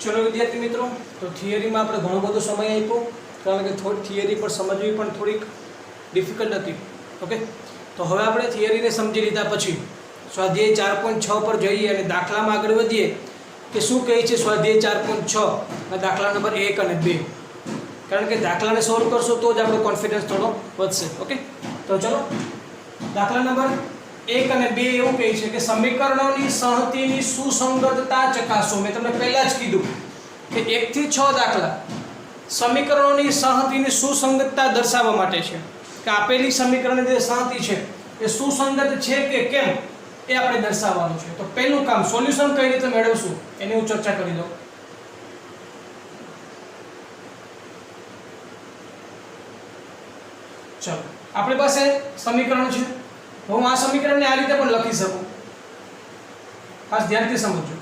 चलो विद्यार्थी मित्रों, तो थियरी में આપણે ઘણો બધો સમય આપ્યો કારણ કે થિયરી પર સમજવી પણ થોડીક ડિફિકલ્ટ હતી. ઓકે, તો હવે આપણે થિયરીને સમજી લીધા પછી સ્વાધ્યાય 4.6 પર જઈએ અને દાખલામાં આગળ વધીએ કે શું કહે છે સ્વાધ્યાય 4.6 ના દાખલા નંબર 1 અને 2. કારણ કે દાખલાને સોલ્વ કરશો તો જ આપણો કોન્ફિડન્સ થોડો વધશે. ઓકે, તો ચલો દાખલા નંબર 1 અને 2 એવું કહે છે કે સમીકરણોની સંહતિની સુસંગતતા ચકાસો. મેં તમને પહેલા જ કીધું કે 1 થી 6 દાખલા સમીકરણોની સંહતિની સુસંગતતા દર્શાવવા માટે છે કે આપેલી સમીકરણની જે સંહતિ છે એ સુસંગત છે કે કેમ એ આપણે દર્શાવવાનું છે. તો પહેલું કામ સોલ્યુશન કઈ રીતે મેળવશું એની હું ચર્ચા કરી દઉં. ચલો, આપણી પાસે સમીકરણ છે. હું આ સમીકરણને આ રીતે પણ લખી શકું. ખાસ ધ્યાનથી સમજો.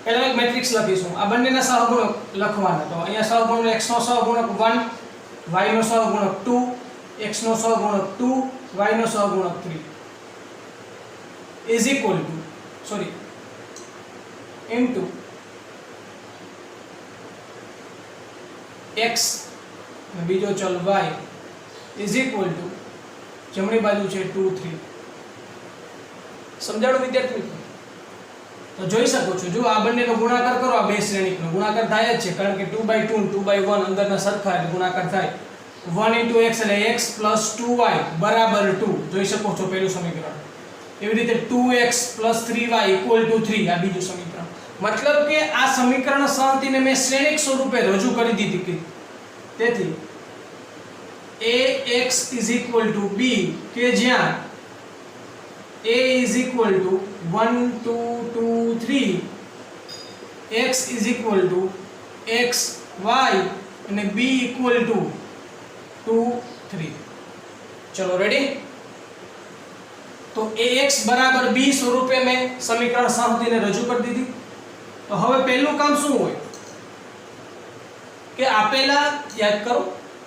પહેલા એક મેટ્રિક્સ લખીશું. આ બંનેના સહગુણક લખવાના. તો અહીંયા સહગુણક x નો સહગુણક 1, y નો સહગુણક 2, x નો સહગુણક 2, y નો સહગુણક 3 is equal to into x અને બીજો ચલ y is equal to જમણી બાજુ છે 2 3. સમજાણું વિદ્યાર્થી મિત્રો? તો જોઈ શકો છો, જો આ બંનેનો ગુણાકાર કરો, આ બે શ્રેણીકનો ગુણાકાર થાય જ છે કારણ કે 2/2 અને 2/1 અંદરના સરખા એટલે ગુણાકાર થાય. 1 x એટલે x + 2y બરાબર 2. જોઈ શકો છો પહેલું સમીકરણ. એવી રીતે 2x + 3y = 3 આ બીજું સમીકરણ. મતલબ કે આ સમીકરણ સંહતિને મેં શ્રેણિક સ્વરૂપે રજૂ કરી દીધી. તેથી ax = b કે જ્યાં a = 1 2 2 3, x = x y અને b = 2 3. ચલો રેડી. તો ax = b સ્વરૂપે મેં સમીકરણ સંહતિને રજૂ કરી દીધી. તો હવે પહેલું કામ શું હોય કે આપેલા યાદ કરો.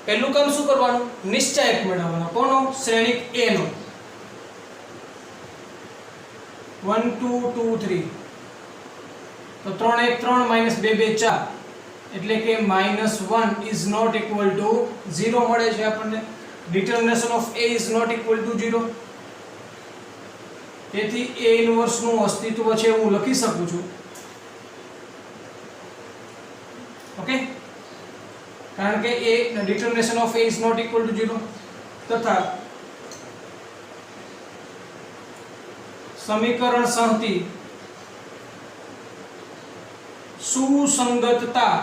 પહેલું કામ શું કરવાનું? નિશ્ચાયક મેળવવાનો. કોનો? શ્રેણિક a નો. 1 2 2 3 તો 3 1 3 -2 2 4 એટલે કે -1 is not equal to 0 મળે છે આપણને. determination of a is not equal to 0. તેથી a ઇન્વર્સ નું અસ્તિત્વ છે હું લખી શકું છું. ઓકે, કારણ કે a determination of a is not equal to 0 તથા સમીકરણ સંહતિ સુસંગતતા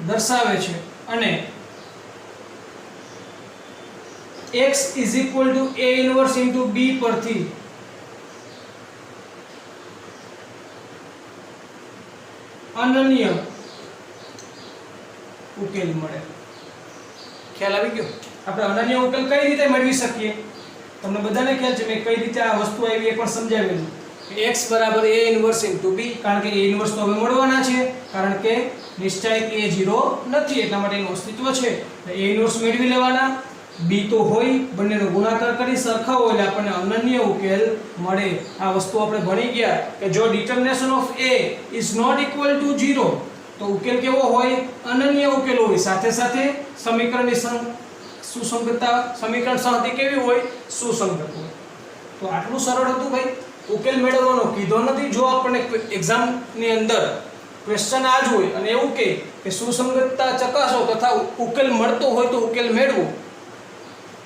દર્શાવે છે અને x = a ઇન્વર્સ * b પરથી અનન્ય ઉકેલ મળે. ખ્યાલ આવી ગયો? આપણે અનન્ય ઉકેલ કઈ રીતે મેળવી શકીએ? તમને બધાને ખ્યાલ છે મેં કઈ રીતે આ વસ્તુ આવી એ પણ સમજાવેલું. x = a ઇન્વર્સ * b કારણ કે a ઇન્વર્સ તો હવે મળવાના છે કારણ કે નિશ્ચાયક a 0 નથી એટલા માટે એનું અસ્તિત્વ છે. a ઇન્વર્સ મેળવી લેવાના. b તો હોય, બંનેનો ગુણાકાર કરી સરખાવો એટલે આપણને અનન્ય ઉકેલ મળે. આ વસ્તુ આપણે ભણી ગયા કે જો determination of a is not equal to 0 તો ઉકેલ કેવો હોય? અનન્ય ઉકેલ હોય. સાથે સાથે સમીકરણની સુસંગતતા, સમીકરણ સંહતિ કેવી હોય? સુસંગત હોય. તો આટલું સરળ હતું ભાઈ. ઉકેલ મેળવવાનો કીધો નથી. જો આપણને એક્ઝામની અંદર ક્વેશ્ચન આ જ હોય અને એવું કે સુસંગતતા ચકાસો તથા ઉકેલ મળતો હોય તો ઉકેલ મેળવો,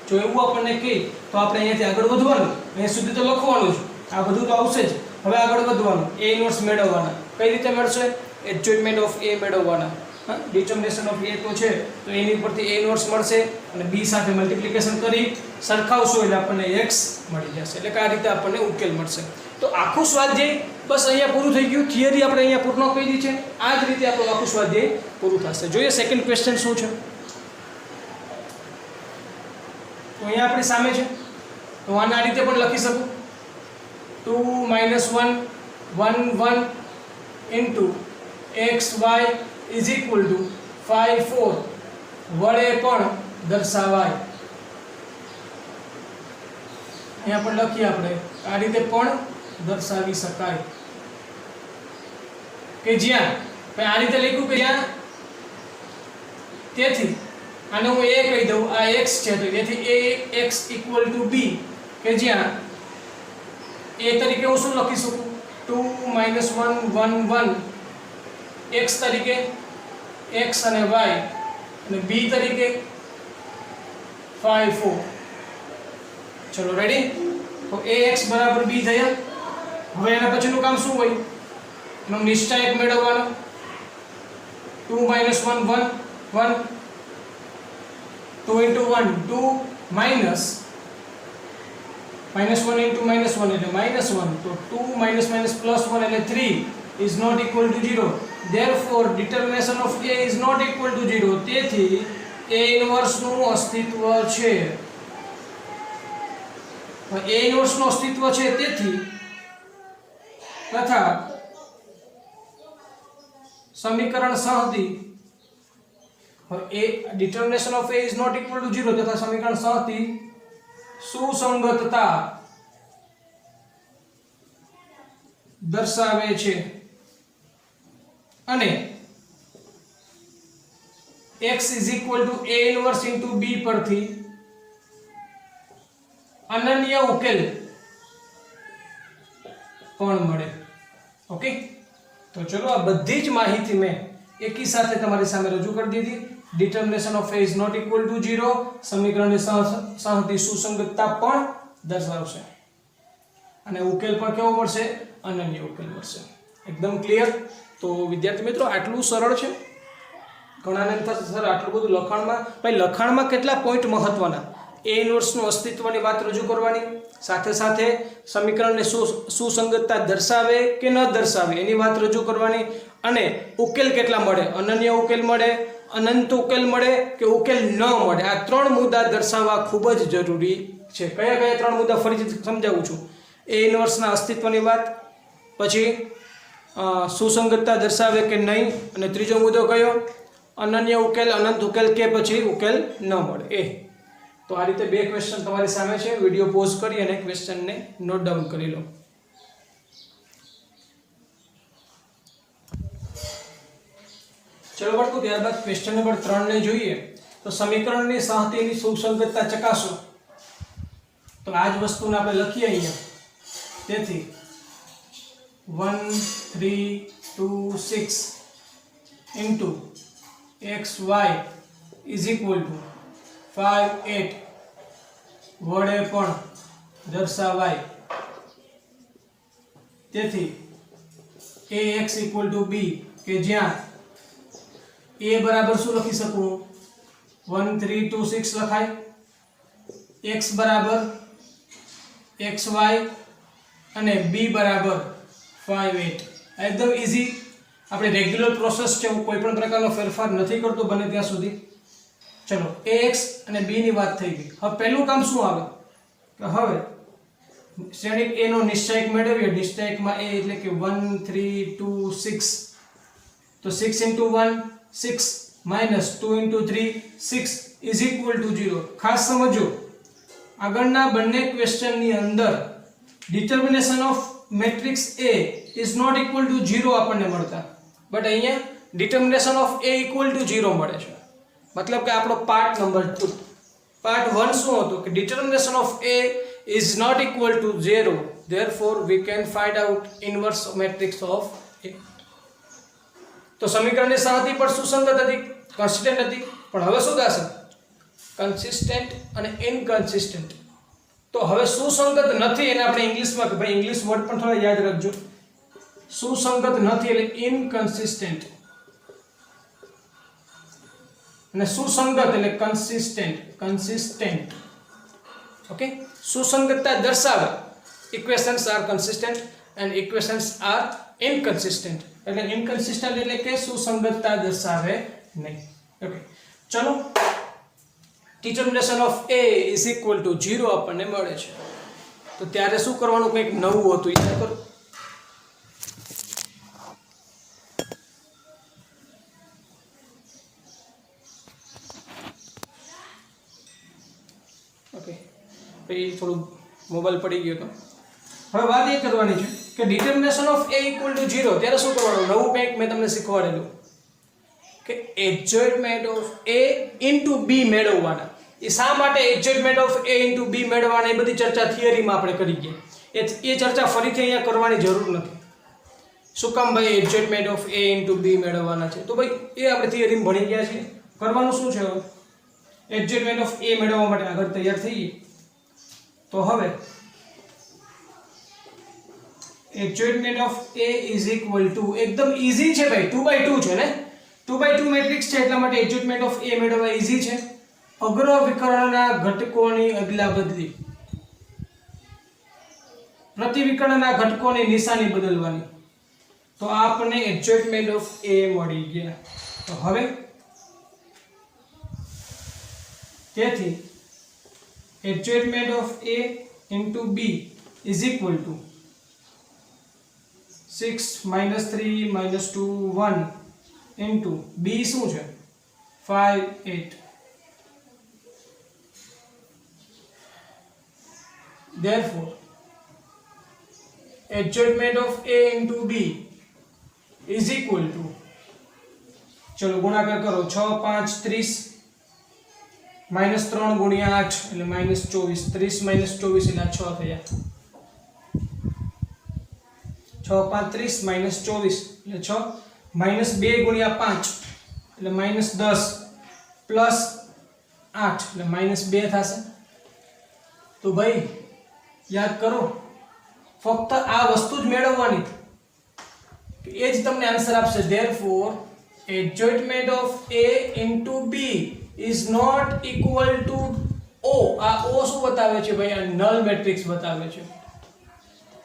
જો એવું આપણને કહે તો આપણે અહીંયાથી આગળ વધવાનું. અહીંયા સુધી તો લખવાનું જ, આ બધું તો આવશે જ. હવે આગળ વધવાનું. a ઇન્વર્સ મેળવવાના. કઈ રીતે મળશે? એડજસ્ટમેન્ટ ઓફ a મેળવવાના. ડિટર્મિનેશન ઓફ a તો છે તો એની પરથી a ઇન્વર્સ મળશે અને b સાથે મલ્ટીપ્લિકેશન કરી સરખાવશો એટલે આપણને x મળી જશે. એટલે કે આ રીતે આપણને ઉકેલ મળશે. તો આખું સ્વાધ્યાય બસ અહીંયા પૂરું થઈ ગયું. થિયરી આપણે અહીંયા પૂર્ણ કરી દીધી છે. આ જ રીતે આપણું આખું સ્વાધ્યાય પૂરું થશે. જોઈએ સેકન્ડ ક્વેશ્ચન શું છે. તો અહીંયા આપણી સામે છે તો આને આ રીતે પણ લખી શકું. 2 - 1 1 1 into x y is equal to 5 4 વડે પણ દર્શાવાય. અહીંયા પણ લખીએ આપણે આ રીતે પણ દર્શાવી શકાય કે જ્યાં આ રીતે લખ્યું કે જ્યાં તેથી આને હું a કહી દઉં આ x છે તો તેથી ax = b કે જ્યાં a તરીકે હું શું લખી શકું 2 - 1 1 1 x તરીકે x અને y અને b તરીકે 5 4 ચલો રેડી તો ax = b થયા હવે એના પછીનું કામ શું હોય એનો નિશ્ચાયક મેળવવાનો 2 - 1 1 1 2 * 1 2 minus -1 * -1 એટલે -1 તો 2 minus +1 એટલે 3 is not equal to 0 therefore determination of a is not equal to 0 તેથી a inverse નું અસ્તિત્વ છે a inverse નું અસ્તિત્વ છે તેથી તથા સમીકરણ સહથી a determination of a is not equal to 0 તથા સમીકરણ સહથી સુસંગતતા દર્શાવે છે અને x = a inverse into b પરથી અનન્ય ઉકેલ પણ મળે ઓકે તો ચલો આ બધી જ માહિતી મેં એકી સાથે તમારી સામે રજૂ કરી દીધી determination of a is not equal to 0 સમીકરણની સહથી સુસંગતતા પણ દર્શાવશે અને ઉકેલ પણ કેવો મળશે અનન્ય ઉકેલ મળશે એકદમ ક્લિયર તો વિદ્યાર્થી મિત્રો આટલું સરળ છે ઘણાને એમ થશે સર આટલું બધું લખાણમાં ભાઈ લખાણમાં કેટલા પોઈન્ટ મહત્વના a ઇન્વર્સનું અસ્તિત્વની વાત રજૂ કરવાની સાથે સાથે સમીકરણને સુસંગતતા દર્શાવે કે ન દર્શાવે એની વાત રજૂ કરવાની અને ઉકેલ કેટલા મળે અનન્ય ઉકેલ મળે અનંત ઉકેલ મળે કે ઉકેલ ન મળે આ ત્રણ મુદ્દા દર્શાવવા ખૂબ જ જરૂરી છે કયા કયા ત્રણ મુદ્દા ફરીથી સમજાવું છું a ઇન્વર્સના અસ્તિત્વની વાત પછી સુસંગતતા દર્શાવે કે નહીં અને ત્રીજો મુદ્દો કયો અનન્ય ઉકેલ અનંત ઉકેલ કે પછી ઉકેલ ન મળે એ તો આ રીતે બે ક્વેશ્ચન તમારી સામે છે વિડિયો પોઝ કરી અને ક્વેશ્ચનને નોટ ડાઉન કરી લો ચલો બાળકો ત્યારબાદ ક્વેશ્ચન નંબર 3 ને જોઈએ તો સમીકરણની સહતીની સુસંગતતા ચકાસો તો આ જ વસ્તુને આપણે લખીએ અહીંયા તેથી 1 3 2 6 into xy is equal to 5 8 વડે પણ દર્શાવાય તેથી ax = b કે જ્યાં a બરાબર શું લખી શકું 1 3 2 6 લખાય x બરાબર xy અને b બરાબર 5 8 એકદમ ઈઝી આપણે રેગ્યુલર પ્રોસેસ છે હું કોઈ પણ પ્રકારનો ફેરફાર નથી કરતો બને ત્યાં સુધી ચલો ax અને b ની વાત થઈ ગઈ હવે પહેલું કામ શું આવે કે હવે શ્રેણિક a નો નિશ્ચયક મેળવીએ નિશ્ચયકમાં a એટલે કે 1 3 2 6 તો 6 * 1 6 - 2 * 3 6 is equal to 0 ખાસ સમજો આગળના બંને ક્વેશ્ચનની અંદર determination of matrix A is not equal to 0 આપણને મળતા બટ અહીંયા determination of A equal to 0 મળે છે મતલબ કે આપણો પાર્ટ નંબર 2 પાર્ટ 1 શું હતું કે determination of A is not equal to 0 therefore we can find out inverse matrix of A તો સમીકરણની સહતી પર સુસંગત હતી કન્સિસ્ટન્ટ હતી પણ હવે શું થશે કન્સિસ્ટન્ટ અને ઇનકન્સિસ્ટન્ટ તો હવે સુસંગત નથી એને આપણે ઇંગ્લિશમાં કે ભાઈ ઇંગ્લિશ વર્ડ પણ થોડા યાદ રાખજો સુસંગત નથી એટલે ઇનકન્સિસ્ટન્ટ અને સુસંગત એટલે કન્સિસ્ટન્ટ ઓકે સુસંગતતા દર્શાવે equations are consistent and equations are inconsistent એટલે ઇનકન્સિસ્ટન્ટ એટલે કે સુસંગતતા દર્શાવે નહીં ઓકે ચલો determination of A is equal to 0 આપણને મળે છે તો ત્યારે શું કરવાનું કંઈક નવું હતું યાદ કરો ઓકે ભાઈ થોડું મોબાઈલ પડી ગયો તો હવે વાત એ કરવાની છે કે determination of a equal to 0 ત્યારે શું કરવાનું? નવું કંઈક મેં તમને શીખવાડેલું કે adjustment of a into b મેળવવાના. એ શા માટે adjustment of a into b મેળવવાના એ બધી ચર્ચા થિયરીમાં આપણે કરી ગયા. એ ચર્ચા ફરીથી અહીંયા કરવાની જરૂર નથી. શું કામ ભાઈ adjustment of a into b મેળવવાના છે? તો ભાઈ એ આપણે થિયરીમાં ભણી ગયા છીએ. કરવાનું શું છે? એડજસ્ટમેન્ટ ઓફ a મેળવવા માટે આગળ તૈયાર થઈએ. તો હવે adjustment of a is equal two, એકદમ ઈઝી છે ભાઈ, 2/2 છે ને, 2/2 મેટ્રિક્સ છે એટલા માટે એડજસ્ટમેન્ટ ઓફ a મેળવવા ઈઝી છે. અગ્ર વિકર્ણના ઘટકોની અદલા બદલી, પ્રતિવિકર્ણના ઘટકોની નિશાની બદલવાની. તો આપણને એડજસ્ટમેન્ટ ઓફ a મળી ગયા. તો હવે તેથી adjustment of a into b is equal two 6 -3 -2 1 into b શું છે? 5 8. Therefore, adjustment of a into b is equal to, चलो गुणाकार करो, 6 5 30 -3 गुणिया 8 એટલે -24, 30 -24 એટલે 6 થયા. 6 5 30 -24 એટલે 6, -2 ગુણિયા 5 એટલે -10 પ્લસ 8 એટલે -2 થશે. તો ભાઈ યાદ કરો, ફક્ત આ વસ્તુ જ મેળવવાની એ જ તમને આન્સર આપશે. Therefore, adjustment of a into b is not equal to O. આ O શું બતાવે છે ભાઈ? આ નલ મેટ્રિક્સ બતાવે છે.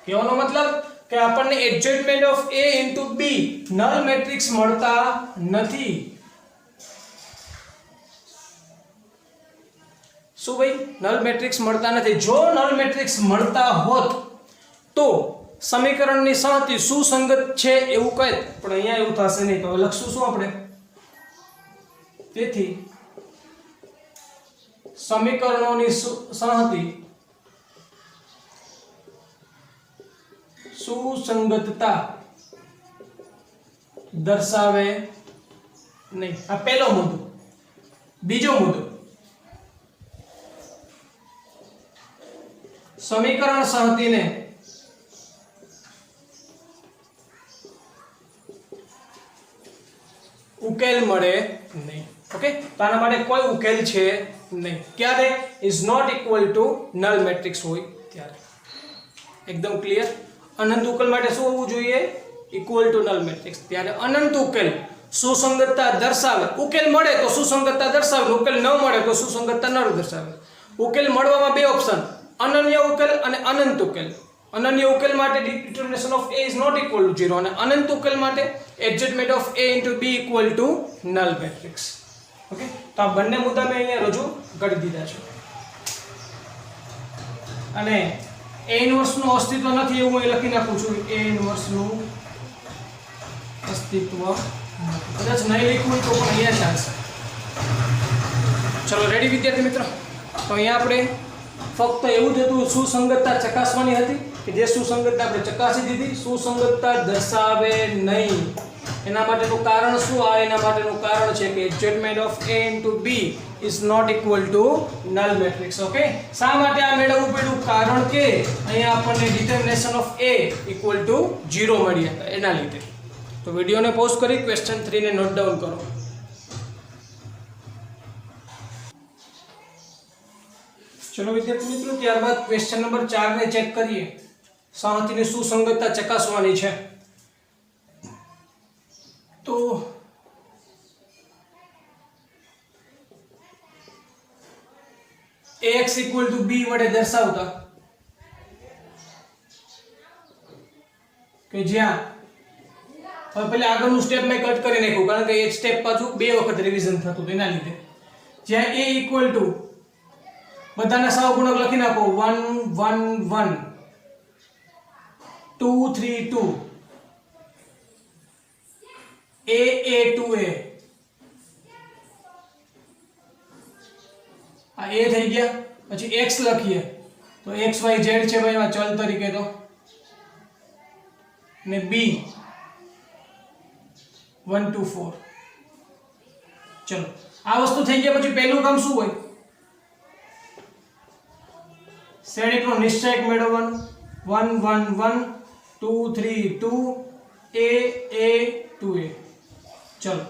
કહેવાનો મતલબ કે આપણને adjustment of a into b null matrix મળતા નથી. શું ભાઈ? નલ મેટ્રિક્સ મળતા નથી. જો નલ મેટ્રિક્સ મળતા હોત તો સમીકરણની સંહતિ સુસંગત છે એવું કહે, પણ અહીંયા એવું થશે નહીં. તો લખશું શું આપણે? તેથી સમીકરણોની સંહતિ સુસંગતતા દર્શાવે નહીં. આ પહેલો મુદ્દો. બીજો મુદ્દો, સમીકરણ સંહતિને ઉકેલ મળે નહીં. ઓકે, તો આના માટે કોઈ ઉકેલ છે નહીં. ક્યારે? Is not equal to null matrix હોય ત્યારે. એકદમ ક્લિયર. અનંત ઉકેલ માટે શું હોવું જોઈએ? Equal to null matrix. ત્યારે અનંત ઉકેલ સુસંગતતા દર્શાવે. ઉકેલ મળે તો સુસંગતતા દર્શાવે, ઉકેલ ન મળે તો સુસંગતતા ન દર્શાવે. ઉકેલ મળવામાં બે ઓપ્શન, અનન્ય ઉકેલ અને અનંત ઉકેલ. અનન્ય ઉકેલ માટે determination of a is not equal to 0 અને અનંત ઉકેલ માટે adjustment of a into b equal to null matrix. Okay, તો આ બંને મુદ્દા મેં અહીંયા રજૂ કરી દીધા છે. અને a ઇન્વર્સ નું અસ્તિત્વ નથી એવું હું લખી નાખું છું. a ઇન્વર્સ નું અસ્તિત્વ કદાચ નહીં લખ્યું તો પણ અહીંયા ચાલશે. ચલો રેડી વિદ્યાર્થી મિત્રો? તો અહીંયા આપણે ફક્ત એવું જ હતું, સુસંગતતા ચકાસવાની હતી કે જે સુસંગતતા આપણે ચકાસી દીધી. સુસંગતતા દર્શાવે નહીં એના માટેનું કારણ શું? આ એના માટેનું કારણ છે કે adjustment of a into b is not equal to null matrix. Okay, શા માટે આ મેળવવું પડ્યું? કારણ કે અહીંયા આપણને determination of a equal to 0 મળી હતા એના લીધે. તો વિડીયોને પોઝ કરી ક્વેશ્ચન 3 ને નોટ ડાઉન કરો. ચલો વિદ્યાર્થી મિત્રો, ત્યારબાદ ક્વેશ્ચન નંબર 4 ને ચેક કરીએ. સંહતિની સુસંગતતા ચકાસવાની છે. તો ax equal to b વડે દર્શાવતા કે જ્યાં હવે પહેલા આગળનું સ્ટેપ મેં કટ કરી નાખ્યું કારણ કે એક સ્ટેપ પાછું બે વખત રિવિઝન થતું હતું એના લીધે. જ્યાં a equal to બધાના સહગુણક લખી નાખો 1 1 1 2 3 2 a 2a આ a થઈ ગયા. પછી x લખીએ તો x y z છે ભાઈ એમાં ચલ તરીકે તો ને બી 1 2 4. ચલો આ વસ્તુ થઈ ગયા પછી પહેલું કામ શું હોય? શ્રેણિકનો નિશ્ચયક મેળવવાનો. 1 1 1 2 3 2 a 2a. ચલો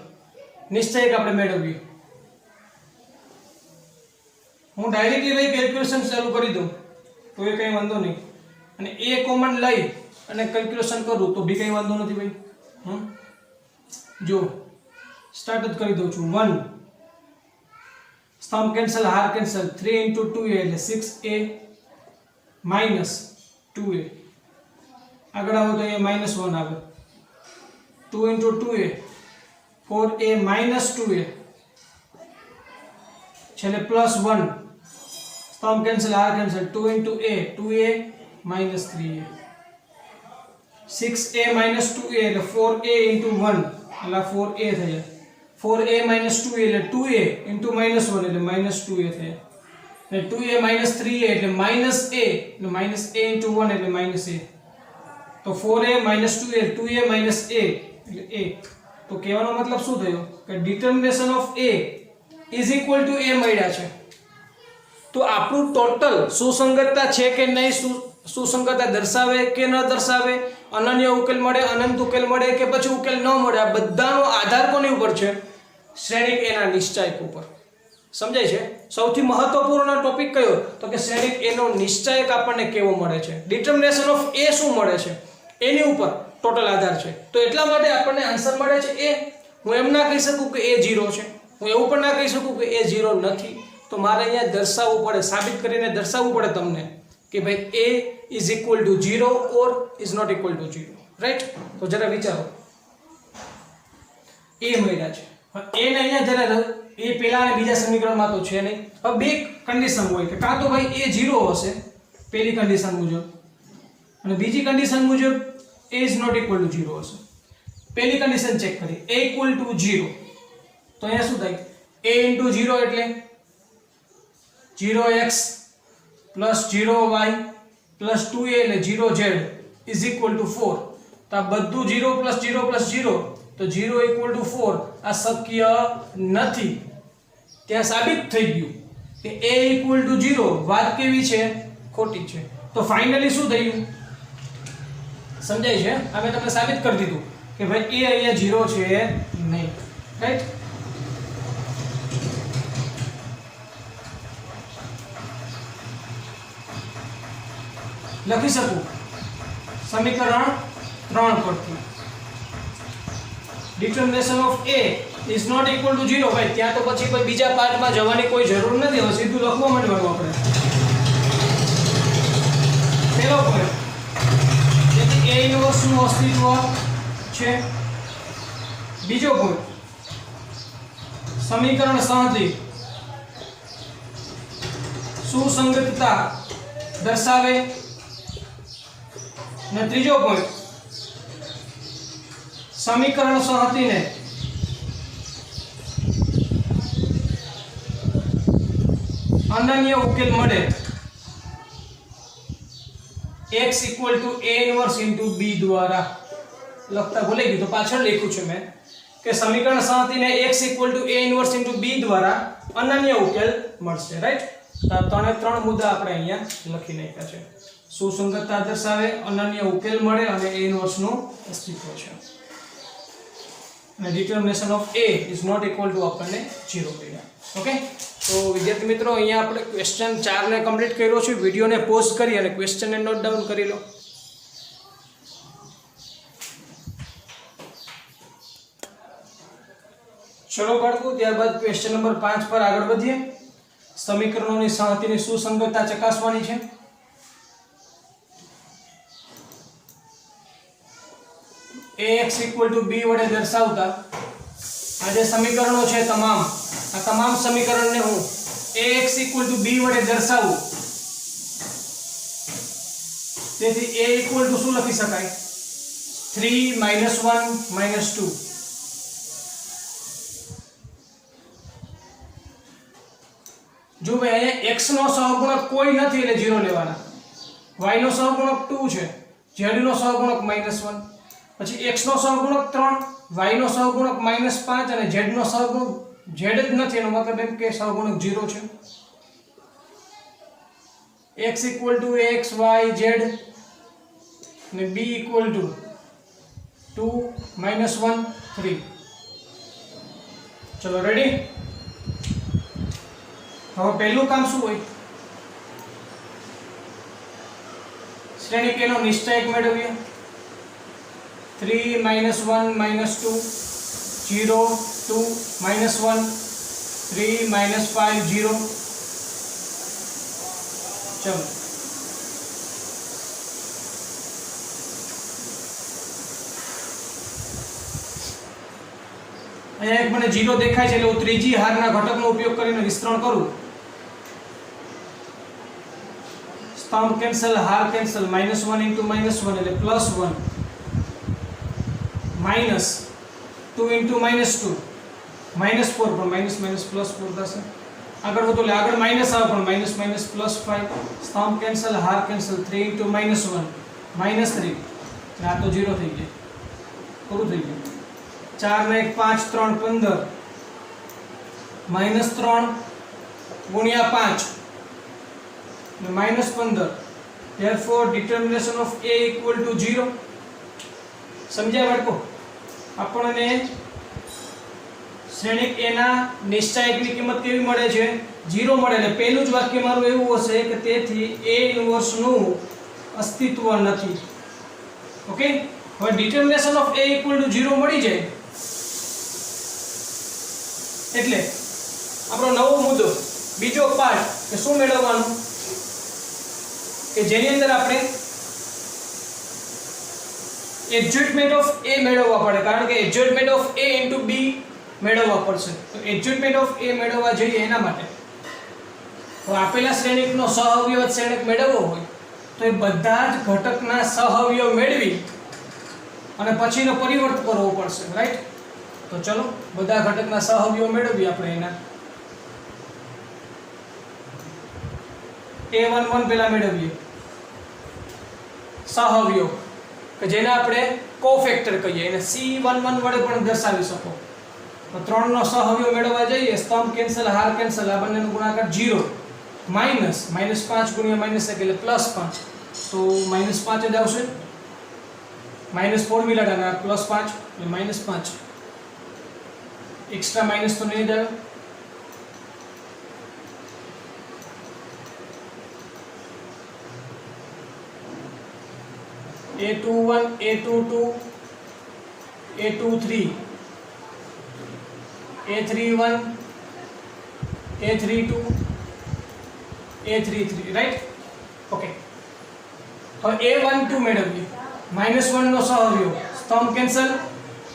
નિશ્ચયક આપણે મેળવીએ. હું ડાયરેક્ટલી ભાઈ કેલ્ક્યુલેશન ચાલુ કરી દઉં તો એ કંઈ વાંધો નહીં, અને એ કોમન લઈ અને કેલ્ક્યુલેશન કરું તો બી કંઈ વાંધો નથી ભાઈ. જો સ્ટાર્ટ જ કરી દઉં છું. 1 સ્તંભ કેન્સલ, હાર કેન્સલ. 3 × 2a એટલે 6a માઇનસ 2a. આગળ આવો તો અહીંયા -1 આવે. 2 × 2a 4a માઇનસ 2a છેલ્લે +1 સ્તંભ કેન્સલ, હાર cancel. 2 × a 2a minus 3a. 6a minus 2a એટલે 4a × 1 એટલે 4a થયા. 4a માઇનસ 2a એટલે 2a × -1 એટલે -2a થયા. અને 2a માઇનસ 3a એટલે -a એટલે -a × 1 એટલે -a. તો 4a minus 2a 2a minus a એટલે a. તો કહેવાનો મતલબ શું થયો કે determination of a is equal two a મળ્યા છે. તો આપણું ટોટલ સુસંગતતા છે કે નહીં, સુસંગતતા દર્શાવે કે ન દર્શાવે, અનન્ય ઉકેલ મળે, અનંત ઉકેલ મળે કે પછી ઉકેલ ન મળે, આ બધાનો આધાર કોની ઉપર છે? શ્રેણિક એના નિશ્ચયક ઉપર. સમજાય છે? સૌથી મહત્વપૂર્ણ ટોપિક કયો તો કે શ્રેણિક એનો નિશ્ચયક આપણને કેવો મળે છે, ડિટર્મિનેશન ઓફ એ શું મળે છે, એની ઉપર ટોટલ આધાર છે. તો એટલા માટે આપણને આન્સર મળે છે એ. હું એમ ના કહી શકું કે એ 0 છે, હું એવું પણ ના કહી શકું કે એ 0 નથી. તો મારે અહીંયા દર્શાવવું પડે, સાબિત કરીને દર્શાવવું પડે તમને કે ભાઈ a is equal to 0 or is not equal to 0. Right? તો જરા વિચારો. એ મળ્યા છે. એ ને અહીંયા જરા એ પહેલા અને બીજા સમીકરણમાં તો છે નહીં. હવે બે કન્ડિશન હોય કે કાં તો ભાઈ એ 0 હશે પહેલી કન્ડિશન મુજબ, અને બીજી કન્ડિશન મુજબ a is not equal to 0 હશે. પહેલી કન્ડિશન ચેક કરી, a ઇક્વલ ટુ 0. તો અહીંયા શું થાય? a × 0 એટલે 0x plus 0y plus 2a એટલે 0z ઇઝ ઇક્વલ ટુ 4. તો આ બધું 0 પ્લસ 0 પ્લસ 0, તો 0 ઇક્વલ ટુ 4 આ શક્ય નથી. ત્યાં સાબિત થઈ ગયું કે a ઇક્વલ ટુ 0 વાત કેવી છે? ખોટી છે. તો ફાઇનલી શું થયું? સમજાય છે? અમે તમને સાબિત કરી દીધું કે ભાઈ a અહીંયા 0 છે નહીં. રાઈટ? લખી શકું સમીકરણ 3 પરથી determination of a is not equal to 0. ભાઈ ત્યાં તો પછી કોઈ બીજા પાર્ટમાં જવાની કોઈ જરૂર નથી. હવે સીધું લખવા માંડવાનું આપણે. પહેલો પોઈન્ટ, તેથી a ઇન્વર્સ નું અસ્તિત્વ છે. બીજો પોઈન્ટ, સમીકરણ સંહતિ સુસંગતતા દર્શાવે. અને ત્રીજો પોઈન્ટ, સમીકરણ સંહતિને અનન્ય ઉકેલ મળે x equal to a inverse into b દ્વારા. લખતા ભૂલી ગયું તો પાછળ લખ્યું છે મેં કે સમીકરણ સંહતિને x equal to a inverse into b દ્વારા અનન્ય ઉકેલ મળશે. રાઈટ? તો ત્રણ મુદ્દા આપણે અહીંયા લખી નાખ્યા છે. સુસંગતતા દર્શાવે, અનન્ય ઉકેલ મળે અને a ઇન્વર્સ નું અસ્તિત્વ છે. અને determination of a is not equal to આપણને 0 મળ્યા. ઓકે? તો વિદ્યાર્થી મિત્રો અહીંયા આપણે ક્વેશ્ચન 4 ને કમ્પ્લીટ કર્યો છે. વિડીયોને પોઝ કરી અને ક્વેશ્ચનને નોટ ડાઉન કરી લો. ચલો બાળકો, ત્યારબાદ ક્વેશ્ચન નંબર 5 પર આગળ વધીએ. સમીકરણોની સંહતિની સુસંગતતા ચકાસવાની છે. ax ઇક્વલ ટુ b વડે દર્શાવતા આ જે સમીકરણો છે તમામ, આ તમામ સમીકરણને હું ax ઇક્વલ ટુ b વડે દર્શાવું. તેથી a ઇક્વલ ટુ શું લખી શકાય? 3 -1 -2. જો ભાઈ અહીંયા x નો સહગુણક કોઈ નથી એટલે 0 લેવાના, y નો સહગુણક 2 છે, z નો સહગુણક -1. પછી x નો સહગુણક 3, y નો સહગુણક -5 અને z નો સહગુણક z જ નથી, એનો મતલબ એમ કે સહગુણક 0 છે. x = x y z અને b = 2 -1 3. ચલો રેડી. હવે પહેલું કામ શું હોય? શ્રેણિક એનો નિશ્ચયક મેળવીએ. 3 -1 -2 0 2 -1 3 -5 0. ચલો અહીંયા એક મને 0 દેખાય છે એટલે હું ત્રીજી હારના ઘટકનો ઉપયોગ કરીને વિસ્તરણ કરું. સ્તંભ કેન્સલ, હાર કેન્સલ, -1 * -1 એટલે +1 -2 * -2 -4 પણ માઈનસ માઈનસ પ્લસ 4 થશે. આગળ વધો એટલે આગળ માઈનસ આવે પણ માઈનસ માઈનસ +5. સ્તંભ કેન્સલ, હાર કેન્સલ, 3 * -1 -3. આ તો 0 થઈ ગયું, પૂરું થઈ ગયું. 4 ને 1 5 3 15 -3 × 5 -15. therefore determination of a = 0. સમજ્યા બાળકો? આપણને શ્રેણિક a ના નિશ્ચયકની કિંમત કેવી મળે છે? 0 મળે. એટલે પહેલું જ વાક્ય મારું એવું હશે કે તેથી a ઇન્વર્સ નું અસ્તિત્વ નથી. ઓકે, હવે determination of a = 0 મળી જાય એટલે આપણો નવો મુદ્દો, બીજો પાર્ટ કે શું મેળવવાનું, કે જેની અંદર આપણે એડજસ્ટમેન્ટ ઓફ a મેળવવા પડે, કારણ કે adjustment of a into b મેળવવા પડશે. તો એડજસ્ટમેન્ટ ઓફ a મેળવવા જોઈએ એના માટે તો આપેલા શ્રેણિકનો સહઅવયવ શ્રેણિક મેળવવો હોય તો એ બધા જ ઘટકના સહઅવયવ મેળવી અને પછીનો પરિવર્ત કરવો પડશે, રાઈટ? તો ચલો બધા ઘટકના સહઅવયવ મેળવીએ આપણે. એના a11 પહેલા મેળવીએ સહઅવયવ કે જેને આપણે કોફેક્ટર કહીએ, એને c11 વડે પણ દર્શાવી શકો. તો 3 નો સહઅવયવ મેળવવા જઈએ. સ્તંભ કેન્સલ, હાર કેન્સલ, આ બંનેનો ગુણાકાર 0 માઈનસ -5 × -1 એટલે +5. તો -5 જ આવશે. માઈનસ ફોર્મ્યુલા +5 એટલે -5. એક્સ્ટ્રા માઈનસ તો નહીં જ આવે. a21 a22 a23 a31 a32 a33, right? Okay, હવે a12 મેળવીએ. -1 નો સહઅવયવ. સ્તંભ કેન્સલ,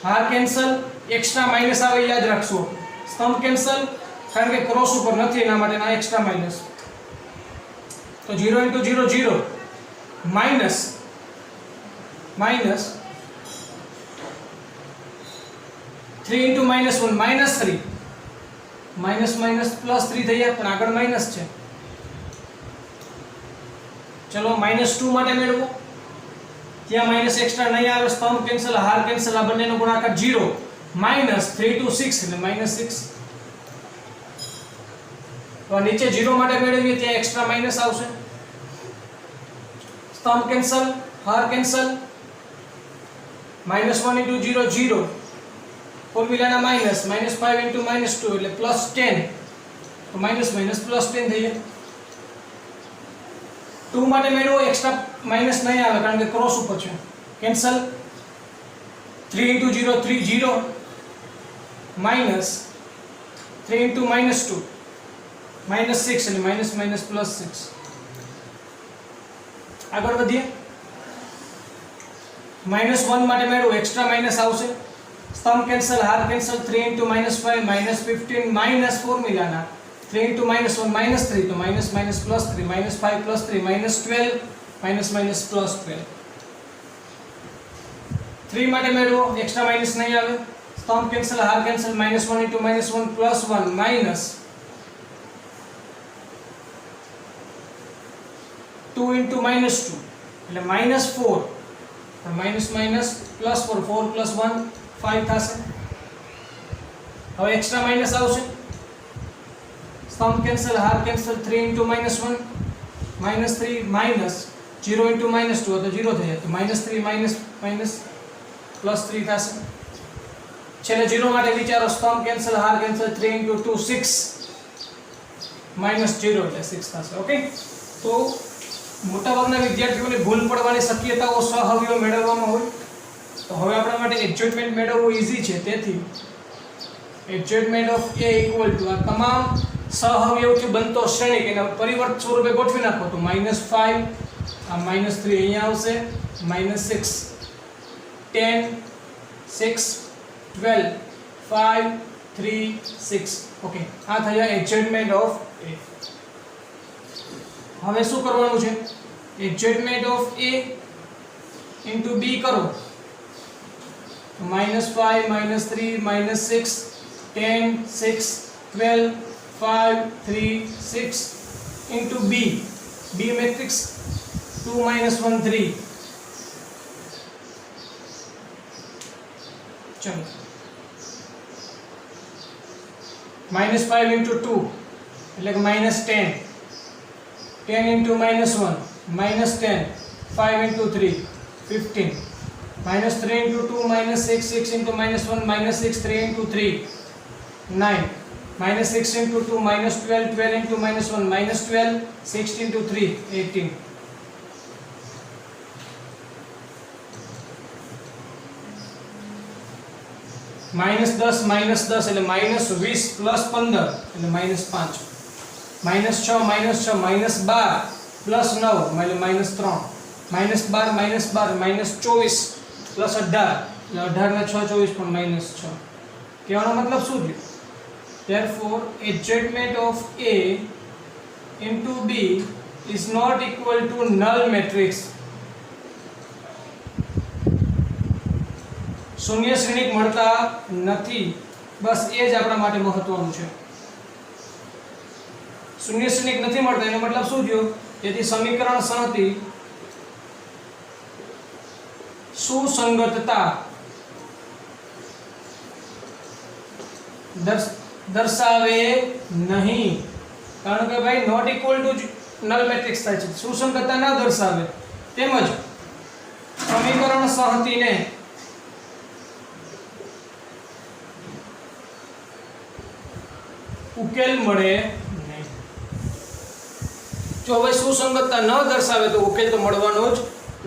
હાર કેન્સલ, એક્સ્ટ્રા માઈનસ આવે યાદ રાખશો. સ્તંભ કેન્સલ કારણ કે ક્રોસ ઉપર નથી એના માટે આ એક્સ્ટ્રા માઈનસ. તો 0 * 0 0 માઈનસ માઈનસ 3 * -1 -3 માઈનસ માઈનસ +3 થઈ જાય પણ આગળ માઈનસ છે. ચલો -2 માટે મેળવો. ત્યાં માઈનસ એક્સ્ટ્રા નહીં આવે. સ્તંભ કેન્સલ, હાર કેન્સલ, આ બંનેનો ગુણાકાર 0 -3 * 6 એટલે -6. તો નીચે 0 માટે મેળવીએ ત્યાં એક્સ્ટ્રા માઈનસ આવશે. સ્તંભ કેન્સલ, હાર કેન્સલ, -1 * 0 0 ફોર્મ્યુલાના માઈનસ -5 * -2 એટલે +10. તો માઈનસ માઈનસ +10 થઈ જાય. 2 માટે મેળવો. એક્સ્ટ્રા માઈનસ નહીં આવે કારણ કે ક્રોસ ઉપર છે. કેન્સલ. 3 * 0 3 0 માઈનસ 3 * -2 -6 એટલે માઈનસ માઈનસ +6. આગળ વધીએ. -1 માટે મેળવો. એક્સ્ટ્રા માઈનસ આવશે. સ્તંભ કેન્સલ, હાર કેન્સલ, 3 * -5 -15 માઈનસ ફોર્મ્યુલાના 3 * -1 -3 તો માઈનસ માઈનસ +3 -5 +3 -12 માઈનસ માઈનસ +12. 3 માટે મેળવો. એક્સ્ટ્રા માઈનસ નહીં આવે. સ્તંભ કેન્સલ, હાર કેન્સલ, -1 * -1 +1 માઈનસ 2 * -2 એટલે -4 માઇનસ માઇનસ પ્લસ 4 4 + 1 5 થશે. હવે એક્સ્ટ્રા માઇનસ આવશે, સમ કેન્સલ, હાર કેન્સલ, 3 * -1 -3 માઇનસ 0 * -2 તો 0 થઈ જાય, તો -3 માઇનસ +3 થશે. છેલ્લે 0 માટે વિચારો, સમ કેન્સલ, હાર કેન્સલ, 3 * 2 6 -0 એટલે 6 થશે. ઓકે, તો મોટાભાગના વિદ્યાર્થીઓને ભૂલ પડવાની શક્યતાઓ સહઅવયવ મેળવવામાં હોય. તો હવે આપણા માટે એડજસ્ટમેન્ટ મેળવવું ઈઝી છે. તેથી એડજસ્ટમેન્ટ ઓફ a = આ તમામ સહઅવયવથી બનતો શ્રેણિક એના પરિવર્ત સ્વરૂપે ગોઠવી નાખો તો -5, આ -3 અહીંયા આવશે, -6 10 6 12 5 3 6. ઓકે, આ થયા એડજસ્ટમેન્ટ ઓફ a. હવે શું કરવાનું છે? એડજસ્ટમેન્ટ ઓફ a * b કરો તો -5 -3 -6 10 6 12 5 3 6 * b. b matrix 2 - 1 3. ચલો, -5 * 2 એટલે કે -10, 10 * -1 -10, 5 * 3 15, -3 * 2 -6, 6 * -1 -6, 3 * 3 9, -6 * 2 -12, 12 * -1 -12, 6 * 3 18. -10 એટલે -20 + 15 એટલે -5, -6 -6 -12 + 9 એટલે -3, -12 -24 + 18 એટલે 18 ને 6 24 પણ -6. કહેવાનો મતલબ શું છે? Therefore adjustment of A into B is not equal to null matrix. શૂન્ય શ્રેણિક મળતા નથી, બસ એ જ આપણા માટે મહત્વનું છે. શૂન્ય શ્રેણિક નથી મળતા એનો મતલબ શું થયો? તેથી સમીકરણ સંહતિ સુસંગતતા દર્શાવે નહીં, કારણ કે ભાઈ not equal to null matrix થાય છે, સુસંગતતા ન દર્શાવે. તેમજ સમીકરણ સંહતિને ઉકેલ મળે નહીં. જો હવે સુસંગતતા ન દર્શાવે તો ઉકેલ તો મળવાનો જ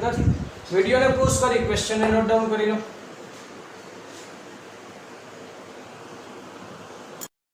નથી. વિડીયોને પોઝ કરી ક્વેશ્ચનને નોટ ડાઉન કરી લો.